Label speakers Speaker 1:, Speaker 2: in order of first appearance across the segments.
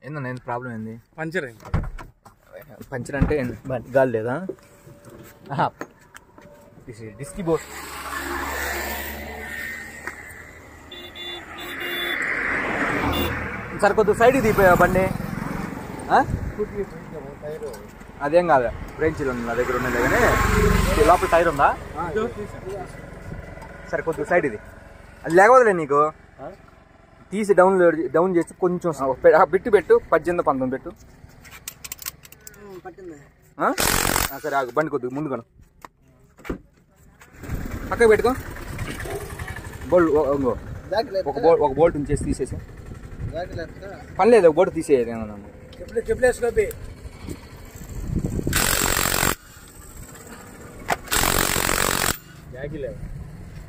Speaker 1: ఏందన్నా ఏంది ప్రాబ్లం ఏంది?
Speaker 2: పంచర్ అయింది.
Speaker 1: పంచర్ అంటే గాలి లేదా? డిస్కీ బోర్డ్. సరే కొద్దిగా సైడ్కి దిగిపోయా బండి. అదేం కాదు, బ్రేంచీలు ఉంది నా దగ్గర ఉన్నది కానీ లోపల టైర్ ఉందా? సరే కొద్దిగా సైడ్ ఇది, అది లేకపోతే నీకు తీసి డౌన్ చేసి కొంచెం బిట్టు పెట్టు, 18 19 పెట్టు. సరే ఆగు, బండి కొద్దిగా ముందుగాను పక్కకి పెట్టుకో. బోల్ట్ ఒక బోల్ట్ ఉంచేసి తీసేసి పని లేదు, ఒక బోల్ట్ తీసేయాలి.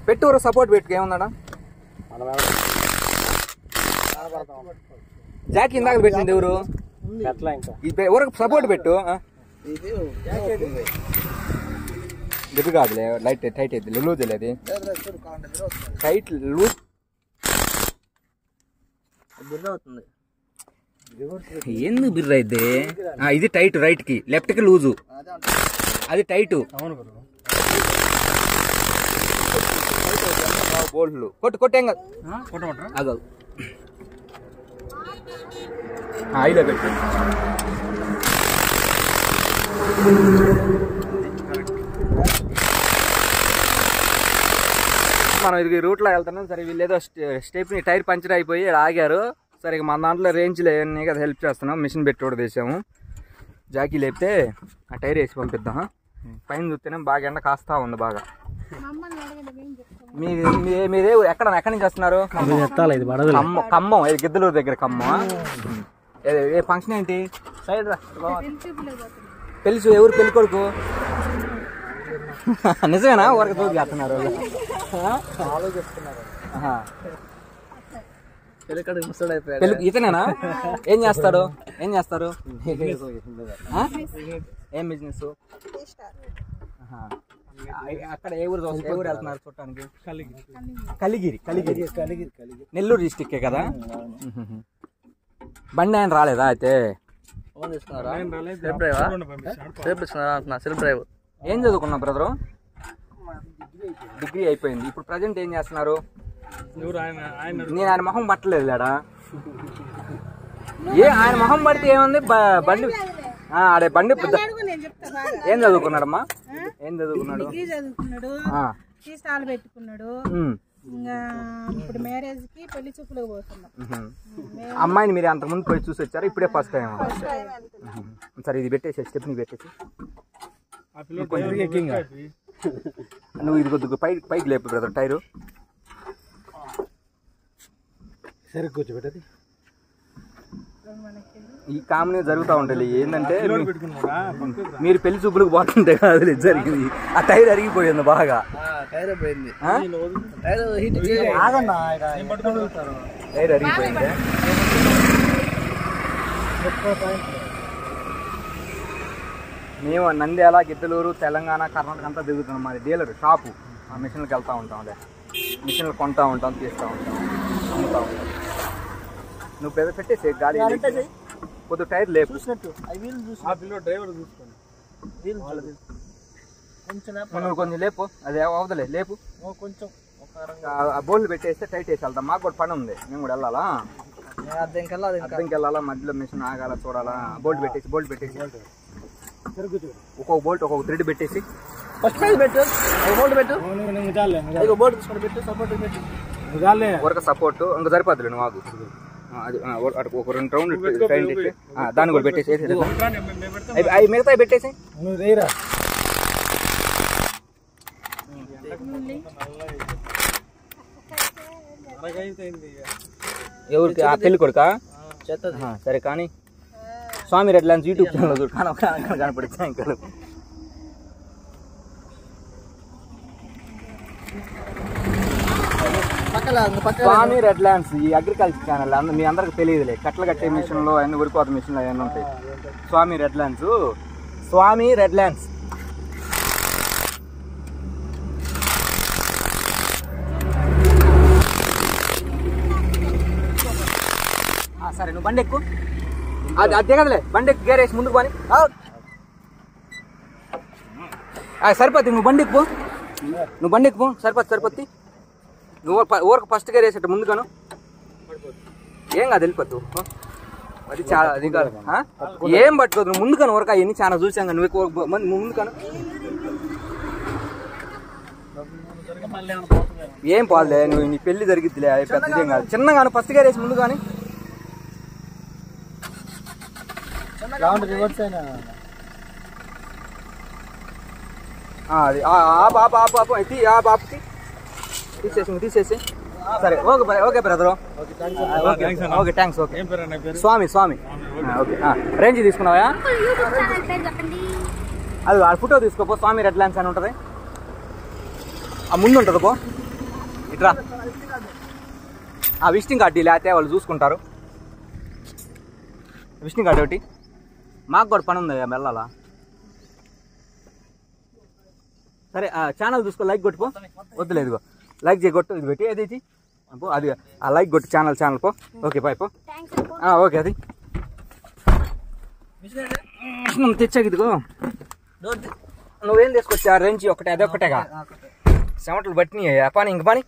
Speaker 1: పెట్టు సపోర్ట్ పెట్టు, ఏముందా జాకీ ఇందాక పెట్టింది ఎవరు? ఎవరికి సపోర్ట్ పెట్టు. గట్టి కాదులే, లైట్ టైట్ అవుతుంది, లూజ్ అది టైట్ లూజ్ ఎందుకు బిర్ర అయితే. ఇది టైట్, రైట్ కి లెఫ్ట్ కి లూజు, అది టైట్. బోల్ట్లు కొట్టేం కాదు, అగదు ఐలో పెట్టు. మనం ఇది రూట్లో వెళ్తున్నాం. సరే వీళ్ళు ఏదో స్టెప్ని టైర్ పంచర్ అయిపోయి ఆగారు. సరే మన దాంట్లో రేంజ్లో ఏమన్నా కదా హెల్ప్ చేస్తున్నాం. మిషన్ పెట్టి కూడా తీసాము. జాకీ లేపితే ఆ టైర్ వేసి పంపిద్దాం. పైన చూస్తేనే బాగా ఎండ కాస్తా ఉంది బాగా. మీదే ఎక్కడి నుంచి వస్తున్నారు? ఖమ్మం, గిద్దలూరు దగ్గర ఖమ్మం. ఏ ఫంక్షన్ ఏంటి? సైడ్ రా. తెలుసు, ఎవరు పెళ్లి కొడుకు? నిజమేనా? ఊరికి తోడు చేస్తున్నారు. ఇతనేనా? ఏం చేస్తారు? ఏం బిజినెస్? అక్కడ ఏ ఊరు వెళ్తున్నారు చూడటానికి? కలిగిరి. నెల్లూరు డిస్టిక్ కదా. బండి ఆయన రాలేదా అయితే? ఏం చదువుకున్నా బ్రదరు? డిగ్రీ అయిపోయింది. ఇప్పుడు ప్రజెంట్ ఏం చేస్తున్నారు? నేను ఆయన మొహం పట్టలేదు లేడా. ఆయన మొహం పడితే ఏముంది? బండి ఆడే బండి. ఏం చదువుకున్నాడమ్మా? ఏం చదువుకున్నాడు? అమ్మాయిని మీరు అంతకుముందు పోయి చూసి వచ్చారా? ఇప్పుడే ఫస్ట్ టైం? సరే ఇది పెట్టేసి స్టెప్ని పెట్టేసి నువ్వు ఇది కొద్దిగా పైకి లేపు బ్రదర్ టైరు. సరే కూర్చోబెట్టది. ఈ కామన్ జరుగుతూ ఉంటాయి. ఏంటంటే మీరు పెళ్లి చూపులకు పోతుంటే కాదు జరిగింది. ఆ టైర్ అరిగిపోయింది బాగా. టైర్ అరిగిపోయింది. మేము నంద్యాల, గిద్దలూరు, తెలంగాణ, కర్ణాటక అంతా దిగుతున్నాం. మాది డీలర్ షాపు. ఆ మిషన్లకు వెళ్తూ ఉంటాం. అదే మిషన్లు కొంటూ ఉంటాం, తీస్తూ ఉంటాం, అమ్ముతూ ఉంటాం. నువ్వు పెద్ద పెట్టేసి గాలి కొద్దిగా టైర్ లేపు. నువ్వు కొంచెం లేపు, అది అవదలే లేపు. కొంచెం ఆ బోల్డ్ పెట్టేస్తే టైట్ వేసి వెళ్తాం. మాకు కూడా పని ఉంది, మేము కూడా వెళ్ళాలా. అర్థంకి వెళ్ళాలా, మధ్యలో మిషన్ ఆగాల చూడాలా. బోల్ట్ పెట్టేసి ఒక్కొక్క బోల్ట్ ఒక్కొక్క థ్రెడ్ పెట్టేసి వరకు సపోర్ట్ ఇంకా సరిపోద్దులే. నువ్వు ఆగు, అది ఒక 2 రౌండ్లు దాన్ని కూడా పెట్టేసి అవి మిగతా పెట్టేసి. ఎవరికి? ఆ పెళ్లి కొడుకా? సరే కానీ స్వామి రెడ్ ల్యాండ్స్ యూట్యూబ్ ఛానల్ చూడు, కనపడితే ఇంకా స్వామి రెడ్ ల్యాండ్స్ ఈ అగ్రికల్చర్ ఛానల్ మీ అందరికి తెలియదులే. కట్టలు కట్టే మిషన్లు అన్ని ఉరికోత మిషన్లు అవన్నీ ఉంటాయి. స్వామి రెడ్ ల్యాండ్స్ సరే నువ్వు బండి ఎక్కు. అది దిగదులే, బండి గేర్ వేసి ముందుకు పోని. సరిపోద్ది, నువ్వు బండికి పో, నువ్వు బండికి పో, సరిపోద్ది. నువ్వు ఊరకు ఫస్ట్ గేర్ వేసేట ముందుగాను ఏం కాదు, వెళ్ళిపోద్దు. అది చాలా అది కాదు, ఏం పట్టుకోదు. నువ్వు ముందుకాను ఊరక అవన్నీ చాలా చూసాం. నువ్వు ముందుకాను ఏం పోదులే, నువ్వు నీ పెళ్లి జరిగిద్దిలే, పెద్దదేం కాదు. చిన్నగాను ఫస్ట్ గేర్ వేసి ముందు కానీ అది ఆ బాపుకి తీసేసి సరే. Okay brother, okay thanks. Okay స్వామి ఓకే. రేంజ్ తీసుకున్నావా? అది ఆ ఫోటో తీసుకోపో, స్వామి రెడ్ ల్యాండ్స్ అని ఉంటుంది, ఆ ముందు ఉంటుంది పో. ఇట్రా, ఆ విజిటింగ్ కార్డు లేకపోతే వాళ్ళు చూసుకుంటారు. విజిటింగ్ కార్డు ఒకటి. మాకు కూడా పని ఉంది, వెళ్ళాలా. సరే ఛానల్ చూసుకో, లైక్ కొట్టుకో. వద్దులేదు, లైక్ చేయగొట్టు, ఇది పెట్టి అది అది ఆ లైక్ కొట్టు, ఛానల్ పో. ఓకే బాయ్ పో. ఓకే అది తెచ్చాక ఇదిగో నువ్వేం తీసుకొచ్చా? రేంజ్ ఒకటే, అదొక్కటేగా చెమటలు పట్టినాయి. పని ఇంక పని.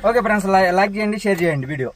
Speaker 1: ఓకే ఫ్రెండ్స్, లైక్ చేయండి, షేర్ చేయండి వీడియో.